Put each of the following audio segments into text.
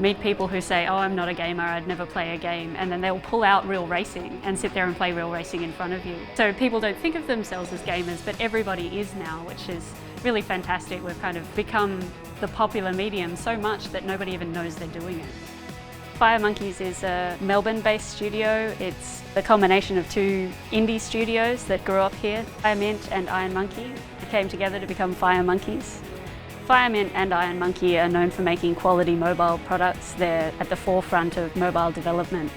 meet people who say, oh, I'm not a gamer, I'd never play a game, and then they'll pull out real racing and sit there and play real racing in front of you. So people don't think of themselves as gamers, but everybody is now, which is really fantastic. We've kind of become the popular medium so much that nobody even knows they're doing it. Firemonkeys is a Melbourne-based studio. It's the combination of two indie studios that grew up here. Firemint and Iron Monkey came together to become Firemonkeys. Firemint and Iron Monkey are known for making quality mobile products. They're at the forefront of mobile development.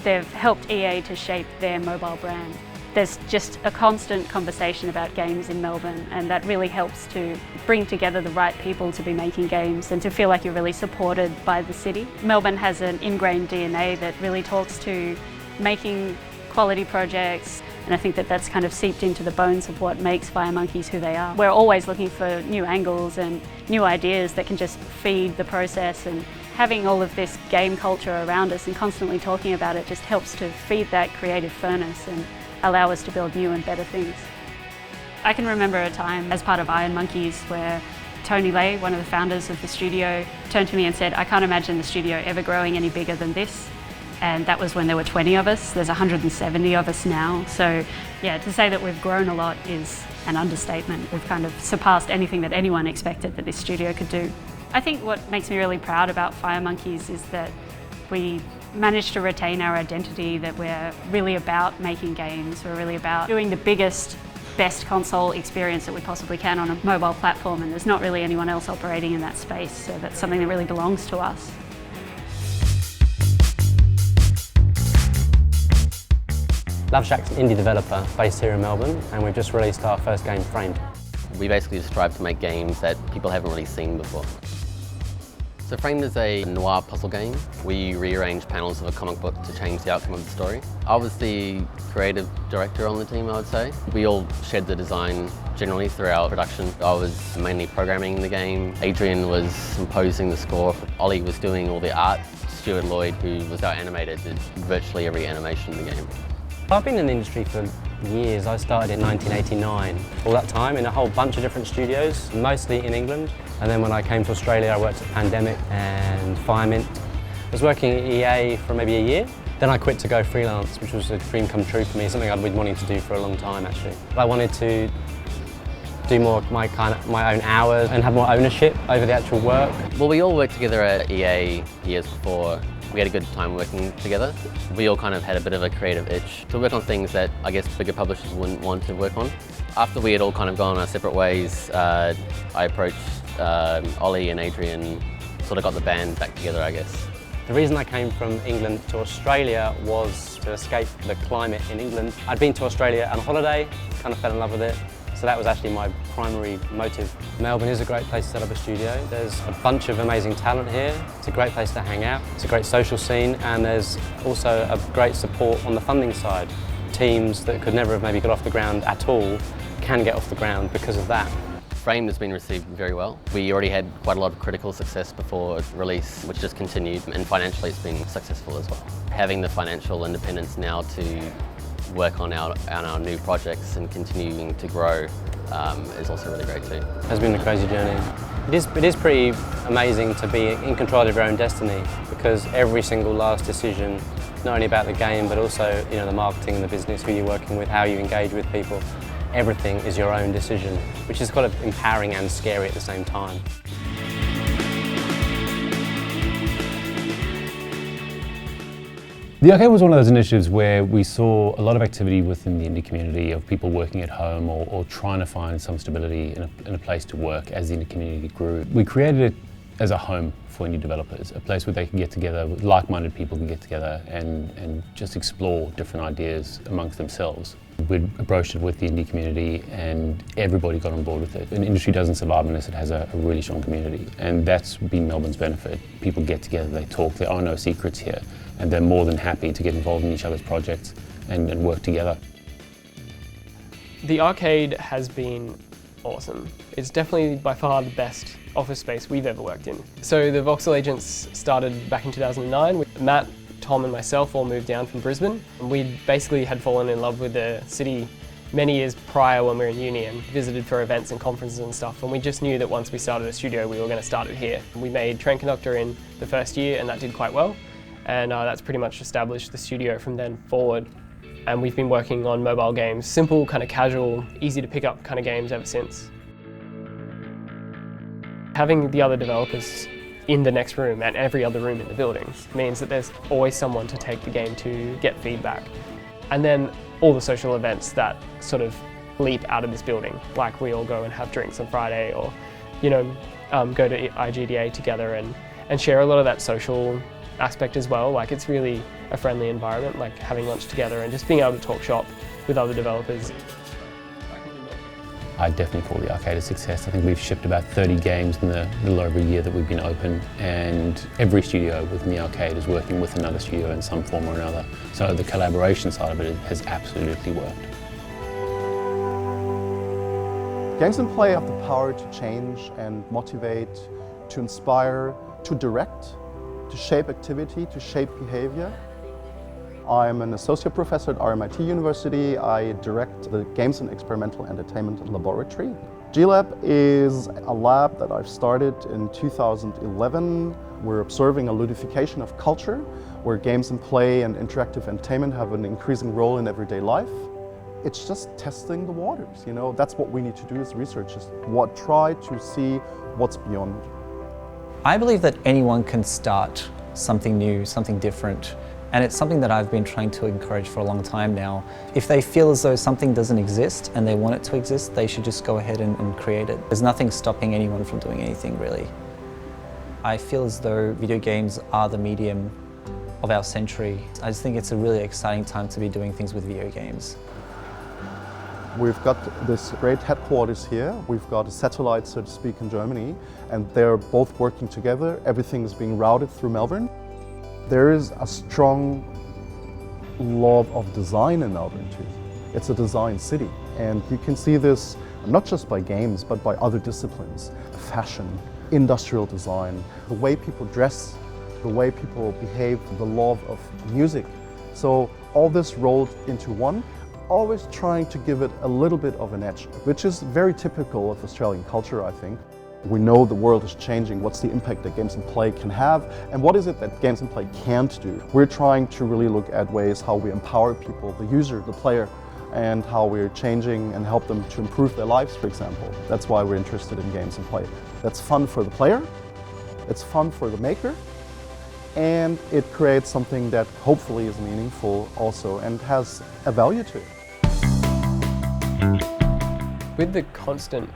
They've helped EA to shape their mobile brand. There's just a constant conversation about games in Melbourne, and that really helps to bring together the right people to be making games and to feel like you're really supported by the city. Melbourne has an ingrained DNA that really talks to making quality projects, and I think that that's kind of seeped into the bones of what makes Firemonkeys who they are. We're always looking for new angles and new ideas that can just feed the process, and having all of this game culture around us and constantly talking about it just helps to feed that creative furnace and allow us to build new and better things. I can remember a time as part of Iron Monkeys where Tony Lay, one of the founders of the studio, turned to me and said, I can't imagine the studio ever growing any bigger than this. And that was when there were 20 of us. There's 170 of us now. So yeah, to say that we've grown a lot is an understatement. We've kind of surpassed anything that anyone expected that this studio could do. I think what makes me really proud about Firemonkeys is that we managed to retain our identity, that we're really about making games. We're really about doing the biggest, best console experience that we possibly can on a mobile platform, and there's not really anyone else operating in that space, so that's something that really belongs to us. Loveshack's an indie developer based here in Melbourne, and we've just released our first game, Framed. We basically strive to make games that people haven't really seen before. So Framed is a noir puzzle game. We rearrange panels of a comic book to change the outcome of the story. I was the creative director on the team, I would say. We all shared the design generally throughout production. I was mainly programming the game. Adrian was composing the score. Ollie was doing all the art. Stuart Lloyd, who was our animator, did virtually every animation in the game. I've been in the industry for years. I started in 1989. All that time in a whole bunch of different studios, mostly in England. And then when I came to Australia, I worked at Pandemic and Firemint. I was working at EA for maybe a year. Then I quit to go freelance, which was a dream come true for me, something I'd been wanting to do for a long time actually. I wanted to do more of my own hours and have more ownership over the actual work. Well, we all worked together at EA years before. We had a good time working together. We all kind of had a bit of a creative itch to work on things that I guess bigger publishers wouldn't want to work on. After we had all kind of gone our separate ways, I approached Ollie and Adrian, sort of got the band back together, I guess. The reason I came from England to Australia was to escape the climate in England. I'd been to Australia on holiday, kind of fell in love with it. So that was actually my primary motive. Melbourne is a great place to set up a studio. There's a bunch of amazing talent here. It's a great place to hang out. It's a great social scene, and there's also a great support on the funding side. Teams that could never have maybe got off the ground at all can get off the ground because of that. Framed has been received very well. We already had quite a lot of critical success before release, which just continued, and financially it's been successful as well. Having the financial independence now to work on our new projects and continuing to grow is also really great too. It has been a crazy journey. It is pretty amazing to be in control of your own destiny, because every single last decision, not only about the game but also the marketing and the business, who you're working with, how you engage with people, everything is your own decision, which is kind of empowering and scary at the same time. The arcade was one of those initiatives where we saw a lot of activity within the indie community of people working at home or trying to find some stability in a place to work as the indie community grew. We created it as a home for indie developers, a place where they can get together, like-minded people can get together and just explore different ideas amongst themselves. We approached it with the indie community and everybody got on board with it. An industry doesn't survive unless it has a really strong community, and that's been Melbourne's benefit. People get together, they talk, there are no secrets here, and they're more than happy to get involved in each other's projects and work together. The arcade has been awesome. It's definitely by far the best office space we've ever worked in. So the Voxel Agents started back in 2009. Matt, Tom and myself all moved down from Brisbane. We basically had fallen in love with the city many years prior when we were in uni and visited for events and conferences and stuff, and we just knew that once we started a studio we were going to start it here. We made Train Conductor in the first year and that did quite well, and that's pretty much established the studio from then forward. And we've been working on mobile games, simple, kind of casual, easy to pick up kind of games ever since. Having the other developers in the next room and every other room in the building means that there's always someone to take the game to, get feedback. And then all the social events that sort of leap out of this building, like we all go and have drinks on Friday, or go to IGDA together and share a lot of that social aspect as well. Like, it's really a friendly environment, like having lunch together and just being able to talk shop with other developers. I'd definitely call the arcade a success. I think we've shipped about 30 games in the little over a year that we've been open, and every studio within the arcade is working with another studio in some form or another. So the collaboration side of it has absolutely worked. Games and play have the power to change and motivate, to inspire, to direct, to shape activity, to shape behavior. I'm an associate professor at RMIT University. I direct the Games and Experimental Entertainment Laboratory. GEELab is a lab that I've started in 2011. We're observing a ludification of culture, where games and play and interactive entertainment have an increasing role in everyday life. It's just testing the waters, That's what we need to do as researchers. Try to see what's beyond. I believe that anyone can start something new, something different. And it's something that I've been trying to encourage for a long time now. If they feel as though something doesn't exist and they want it to exist, they should just go ahead and create it. There's nothing stopping anyone from doing anything, really. I feel as though video games are the medium of our century. I just think it's a really exciting time to be doing things with video games. We've got this great headquarters here. We've got a satellite, so to speak, in Germany, and they're both working together. Everything is being routed through Melbourne. There is a strong love of design in Melbourne too. It's a design city, and you can see this not just by games, but by other disciplines. Fashion, industrial design, the way people dress, the way people behave, the love of music. So all this rolled into one, always trying to give it a little bit of an edge, which is very typical of Australian culture, I think. We know the world is changing. What's the impact that games and play can have, and what is it that games and play can't do? We're trying to really look at ways how we empower people, the user, the player, and how we're changing and help them to improve their lives, for example. That's why we're interested in games and play. That's fun for the player, it's fun for the maker, and it creates something that hopefully is meaningful also and has a value to it. With the constant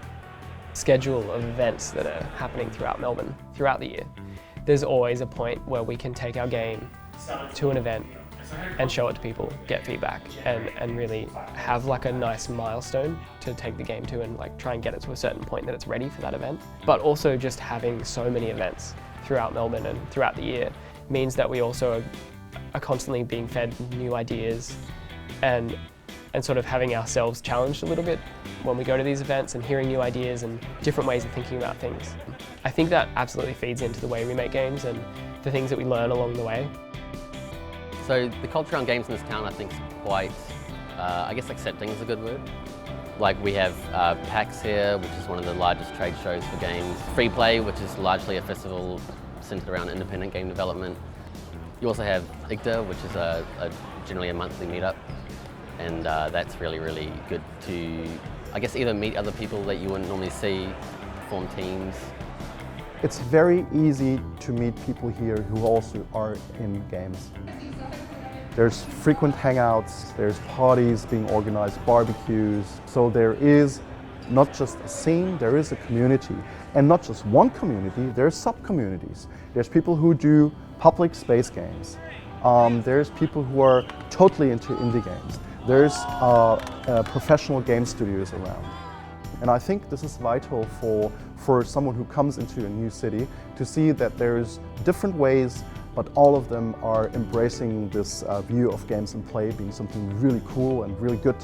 schedule of events that are happening throughout Melbourne, throughout the year, there's always a point where we can take our game to an event and show it to people, get feedback, and really have like a nice milestone to take the game to and like try and get it to a certain point that it's ready for that event. But also just having so many events throughout Melbourne and throughout the year means that we also are constantly being fed new ideas and sort of having ourselves challenged a little bit when we go to these events and hearing new ideas and different ways of thinking about things. I think that absolutely feeds into the way we make games and the things that we learn along the way. So the culture around games in this town, I think, is quite, I guess accepting is a good word. Like, we have PAX here, which is one of the largest trade shows for games. Free Play, which is largely a festival centered around independent game development. You also have IGDA, which is generally a monthly meetup. And that's really, really good to, I guess, either meet other people that you wouldn't normally see, form teams. It's very easy to meet people here who also are in games. There's frequent hangouts, there's parties being organized, barbecues. So there is not just a scene, there is a community. And not just one community, there's sub-communities. There's people who do public space games. There's people who are totally into indie games. There's professional game studios around. And I think this is vital for someone who comes into a new city to see that there's different ways, but all of them are embracing this view of games and play being something really cool and really good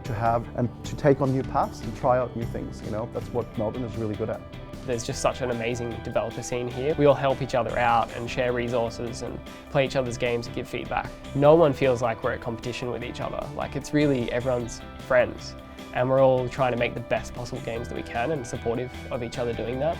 to have and to take on new paths and try out new things. That's what Melbourne is really good at. There's just such an amazing developer scene here. We all help each other out and share resources and play each other's games and give feedback. No one feels like we're at competition with each other. Like, it's really everyone's friends, and we're all trying to make the best possible games that we can and supportive of each other doing that.